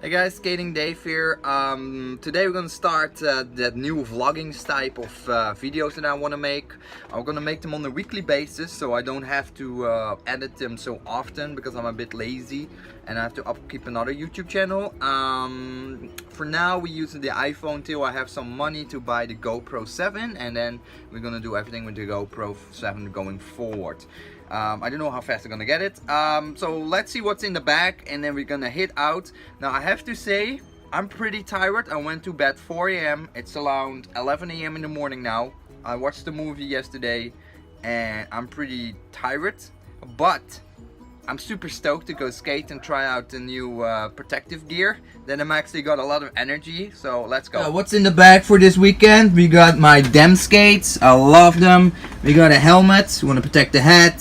Hey guys, Skating Dave here. Today we're gonna start that new vlogging type of videos that I want to make. I'm gonna make them on a weekly basis, so I don't have to edit them so often because I'm a bit lazy and I have to upkeep another YouTube channel. For now, we're using the iPhone till I have some money to buy the GoPro 7, and then we're gonna do everything with the GoPro 7 going forward. I don't know how fast I'm gonna get it, so let's see what's in the bag and then we're gonna hit out. Now I have to say I'm pretty tired. I went to bed 4 AM. It's around 11 AM in the morning now. I watched the movie yesterday and I'm pretty tired, but I'm super stoked to go skate and try out the new protective gear. Then I'm actually got a lot of energy, so let's go. What's in the bag for this weekend? We got my Dem skates, I love them. We got a helmet, we want to protect the head.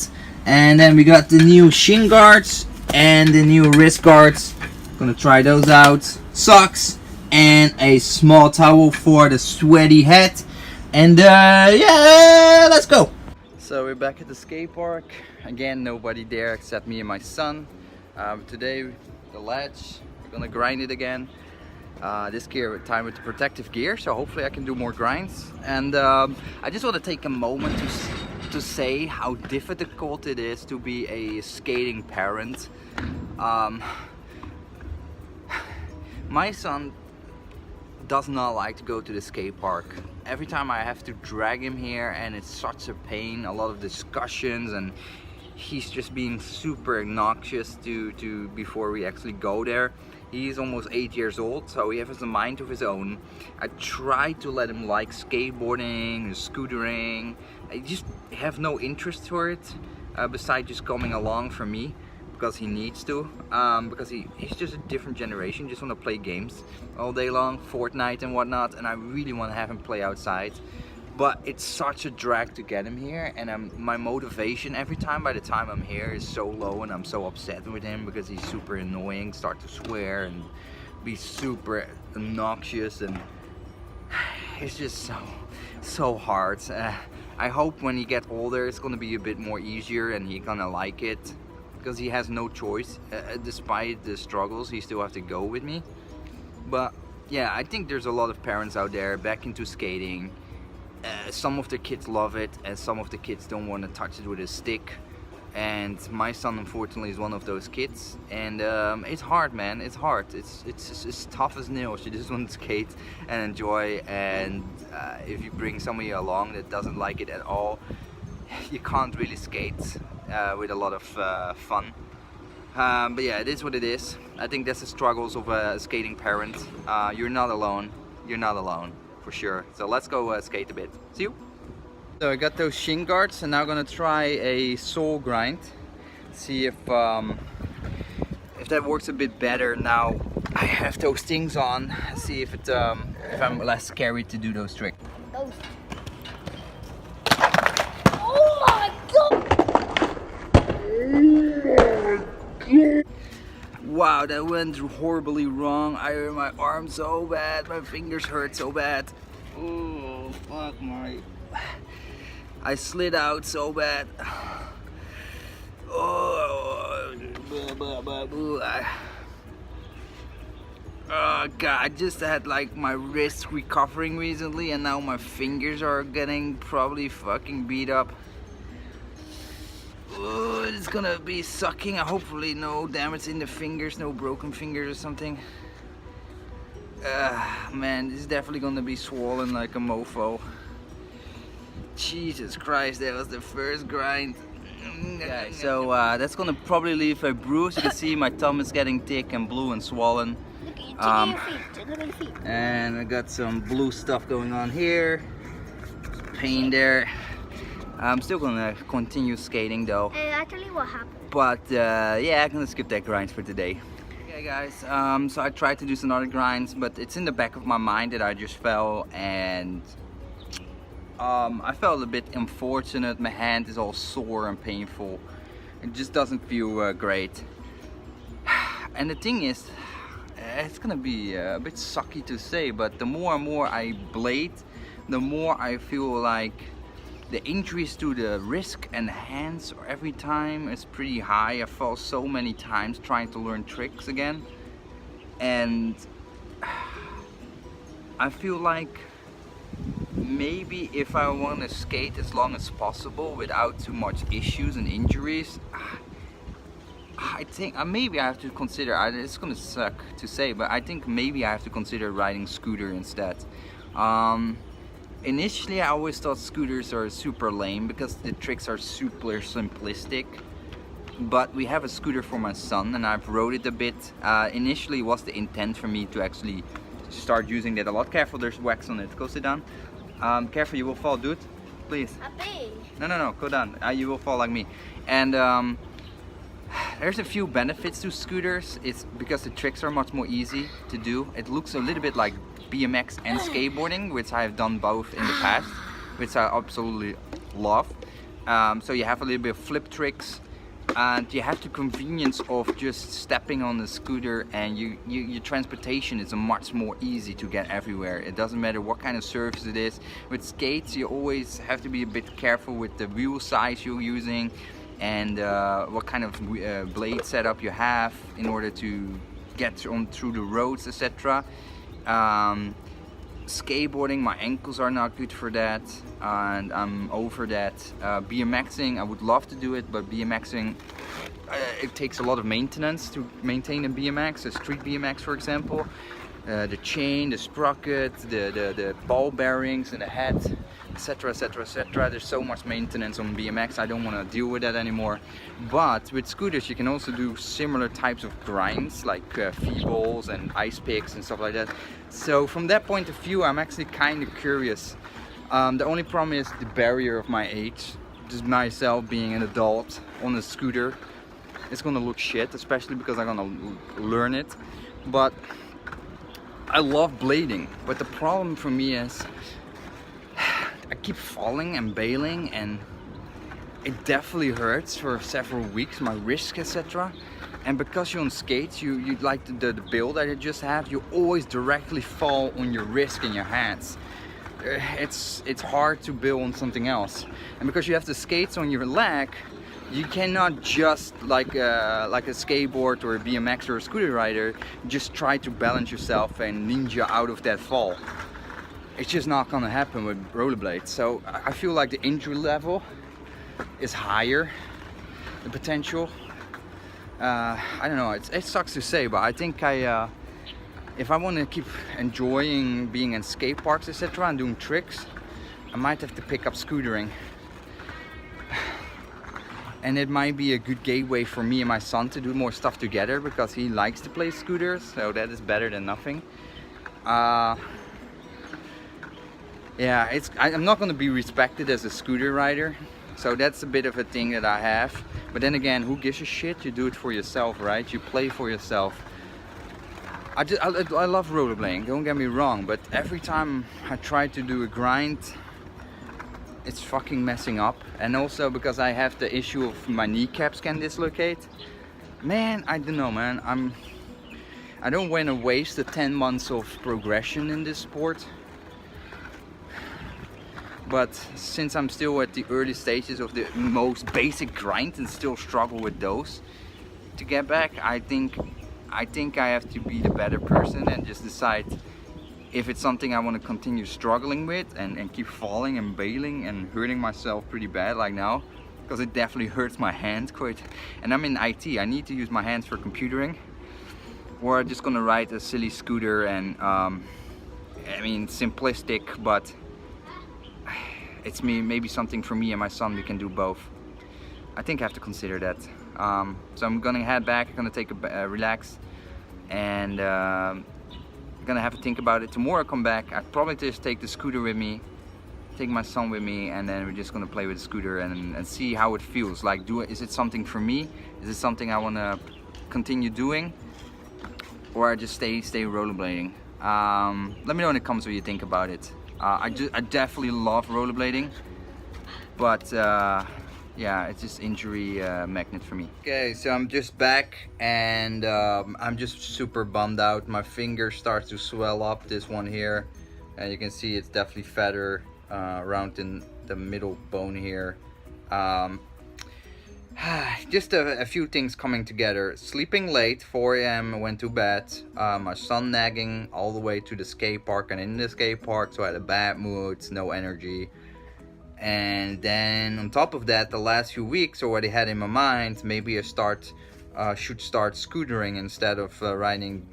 And then we got the new shin guards and the new wrist guards. Gonna try those out. Socks and a small towel for the sweaty head. And yeah, let's go. So we're back at the skate park. Again, nobody there except me and my son. Today, the ledge, we're gonna grind it again. This time with the protective gear, so hopefully I can do more grinds. And I just want to take a moment to say how difficult it is to be a skating parent. My son does not like to go to the skate park. Every time I have to drag him here and it's such a pain, a lot of discussions, and he's just being super obnoxious before we actually go there. He's almost 8 years old, so he has a mind of his own. I try to let him like skateboarding, scootering. I just have no interest for it, besides just coming along for me because he needs to, because he's just a different generation, just want to play games all day long, Fortnite and whatnot, and I really want to have him play outside. But it's such a drag to get him here, and my motivation every time by the time I'm here is so low, and I'm so upset with him because he's super annoying, start to swear and be super obnoxious, and it's just so hard. I hope when he gets older it's gonna be a bit more easier and he's gonna like it, because he has no choice. Despite the struggles, he still has to go with me. But yeah, I think there's a lot of parents out there back into skating. Some of the kids love it and some of the kids don't want to touch it with a stick, and my son unfortunately is one of those kids, and it's hard, man. It's hard. It's tough as nails. You just want to skate and enjoy, and if you bring somebody along that doesn't like it at all, you can't really skate with a lot of fun. But yeah, it is what it is. I think that's the struggles of a skating parent. You're not alone. You're not alone, for sure. So let's go skate a bit. See you. So I got those shin guards, and now I'm gonna try a sole grind. See if that works a bit better now I have those things on. See if I'm less scary to do those tricks. Oh my god! Wow, that went horribly wrong. I hurt my arm so bad, my fingers hurt so bad. Oh, fuck my... I slid out so bad. Oh, oh god, I just had like my wrist recovering recently, and now my fingers are getting probably fucking beat up. Oh, it's gonna be sucking. Hopefully no damage in the fingers, no broken fingers or something. Man, this is definitely gonna be swollen like a mofo. Jesus Christ, that was the first grind. Yeah, so that's gonna probably leave a bruise. You can see my thumb is getting thick and blue and swollen. Look at your feet. Look at your feet. And I got some blue stuff going on here. Pain there. I'm still gonna continue skating though. And I tell you what happened. But yeah, I'm gonna skip that grind for today. Okay guys, so I tried to do some other grinds, but it's in the back of my mind that I just fell, and I felt a bit unfortunate. My hand is all sore and painful. It just doesn't feel great. And the thing is, it's gonna be a bit sucky to say, but the more and more I blade, the more I feel like the injuries to the wrist and hands every time is pretty high. I fell so many times trying to learn tricks again, and I feel like maybe if I want to skate as long as possible without too much issues and injuries, I think maybe I have to consider, it's gonna suck to say, but I think maybe I have to consider riding scooter instead. Initially I always thought scooters are super lame because the tricks are super simplistic, but we have a scooter for my son and I've rode it a bit. Initially it was the intent for me to actually start using that a lot. Careful, there's wax on it. Go sit down. Careful, you will fall, dude. Please. No, go down. You will fall like me. And there's a few benefits to scooters. It's because the tricks are much more easy to do. It looks a little bit like BMX and skateboarding, which I have done both in the past, which I absolutely love. So you have a little bit of flip tricks, and you have the convenience of just stepping on the scooter, and your transportation is much more easy to get everywhere. It doesn't matter what kind of surface it is. With skates you always have to be a bit careful with the wheel size you're using and what kind of blade setup you have in order to get on through the roads, etc. Skateboarding, my ankles are not good for that, and I'm over that. BMXing, I would love to do it, but BMXing, it takes a lot of maintenance to maintain a BMX, a street BMX for example. The chain, the sprocket, the ball bearings and the head, etc, etc, etc. There's so much maintenance on BMX, I don't want to deal with that anymore. But with scooters you can also do similar types of grinds like feebles and ice picks and stuff like that. So from that point of view I'm actually kind of curious. The only problem is the barrier of my age, just myself being an adult on a scooter. It's gonna look shit, especially because I'm gonna learn it. But I love blading, but the problem for me is I keep falling and bailing, and it definitely hurts for several weeks, my wrist, etc. And because you're on skates, you like the build that you just have, you always directly fall on your wrist and your hands. It's hard to build on something else, and because you have the skates on your leg, you cannot just like a skateboard or a BMX or a scooter rider just try to balance yourself and ninja out of that fall. It's just not gonna happen with rollerblades. So I feel like the injury level is higher, the potential. I don't know, it sucks to say, but I think if I want to keep enjoying being in skate parks, etc. and doing tricks, I might have to pick up scootering. And it might be a good gateway for me and my son to do more stuff together, because he likes to play scooters, so that is better than nothing. Yeah, I'm not going to be respected as a scooter rider, so that's a bit of a thing that I have. But then again, who gives a shit? You do it for yourself, right? You play for yourself. I love rollerblading, don't get me wrong, but every time I try to do a grind, it's fucking messing up. And also because I have the issue of my kneecaps can dislocate. Man, I don't know, man. I don't want to waste the 10 months of progression in this sport. But since I'm still at the early stages of the most basic grind and still struggle with those, to get back, I think I have to be the better person and just decide if it's something I want to continue struggling with and keep falling and bailing and hurting myself pretty bad like now, because it definitely hurts my hands quite. And I'm in IT, I need to use my hands for computering, or I'm just gonna ride a silly scooter and I mean, simplistic, but it's maybe something for me and my son, we can do both. I think I have to consider that. So I'm gonna head back, I'm gonna take a relax, and gonna have to think about it. Tomorrow I come back, I'd probably just take the scooter with me, take my son with me, and then we're just gonna play with the scooter and see how it feels. Like, is it something for me? Is it something I wanna continue doing? Or I just stay rollerblading? Let me know in the comments what you think about it. I definitely love rollerblading, but yeah, it's just injury magnet for me. Okay, so I'm just back, and I'm just super bummed out. My finger starts to swell up, this one here, and you can see it's definitely fatter around in the middle bone here. Just a few things coming together. Sleeping late, 4 a.m. went to bed. My son nagging all the way to the skate park and in the skate park, so I had a bad mood, no energy. And then on top of that, the last few weeks already had in my mind maybe I should start scootering instead of riding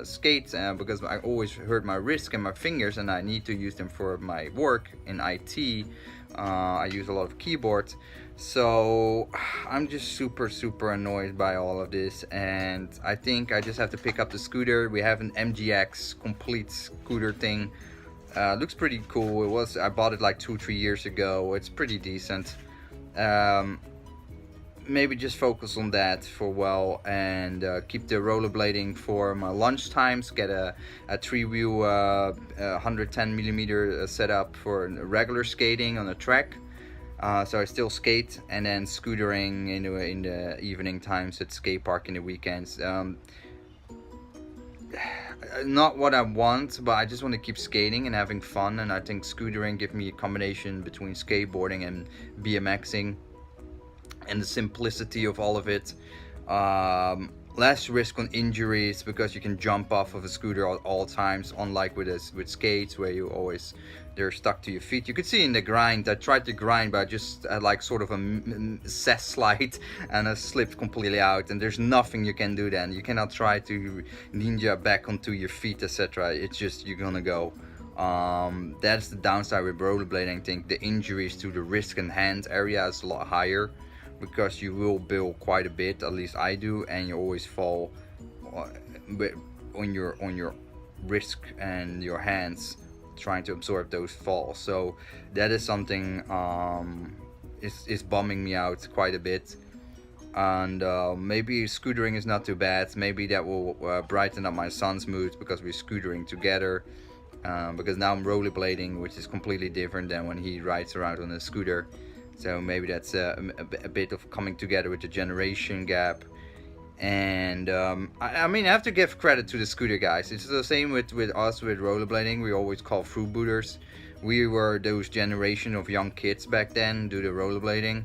skates, because I always hurt my wrist and my fingers, and I need to use them for my work in IT. I use a lot of keyboards, so I'm just super annoyed by all of this, and I think I just have to pick up the scooter. We have an MGX complete scooter thing. Looks pretty cool. I bought it like 2-3 years ago. It's pretty decent. Maybe just focus on that for a while, and keep the rollerblading for my lunch times. Get a 3-wheel 110mm setup for regular skating on a track. So I still skate, and then scootering in the evening times at skate park in the weekends. Not what I want, but I just want to keep skating and having fun, and I think scootering gives me a combination between skateboarding and BMXing, and the simplicity of all of it. Less risk on injuries because you can jump off of a scooter at all times, unlike with skates where they're stuck to your feet. You could see in the grind, I tried to grind, but I just had like sort of a cess slide and I slipped completely out, and there's nothing you can do then. You cannot try to ninja back onto your feet, etc. It's just, you're gonna go. That's the downside with rollerblading. I think the injuries to the wrist and hand area is a lot higher, because you will build quite a bit, at least I do, and you always fall on your wrist and your hands trying to absorb those falls. So that is something is bumming me out quite a bit. And maybe scootering is not too bad. Maybe that will brighten up my son's mood, because we're scootering together. Because now I'm rollerblading, which is completely different than when he rides around on a scooter. So maybe that's a bit of coming together with the generation gap. And I mean, I have to give credit to the scooter guys. It's the same with us with rollerblading. We always call freebooters. We were those generation of young kids back then do the rollerblading,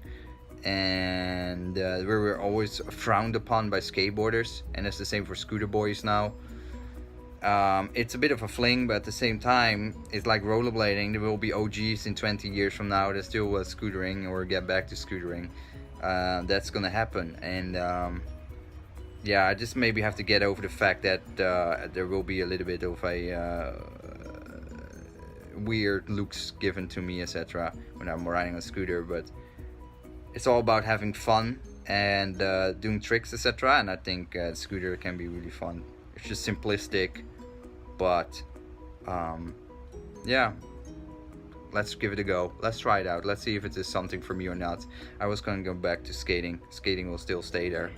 and we were always frowned upon by skateboarders, and it's the same for scooter boys now. It's a bit of a fling, but at the same time, it's like rollerblading. There will be OGs in 20 years from now that still scootering or get back to scootering. That's gonna happen, and yeah, I just maybe have to get over the fact that there will be a little bit of a weird looks given to me, etc. when I'm riding a scooter. But it's all about having fun and doing tricks, etc. And I think scooter can be really fun. It's just simplistic, but yeah, let's give it a go. Let's try it out. Let's see if it is something for me or not. I was gonna go back to skating. Skating will still stay there.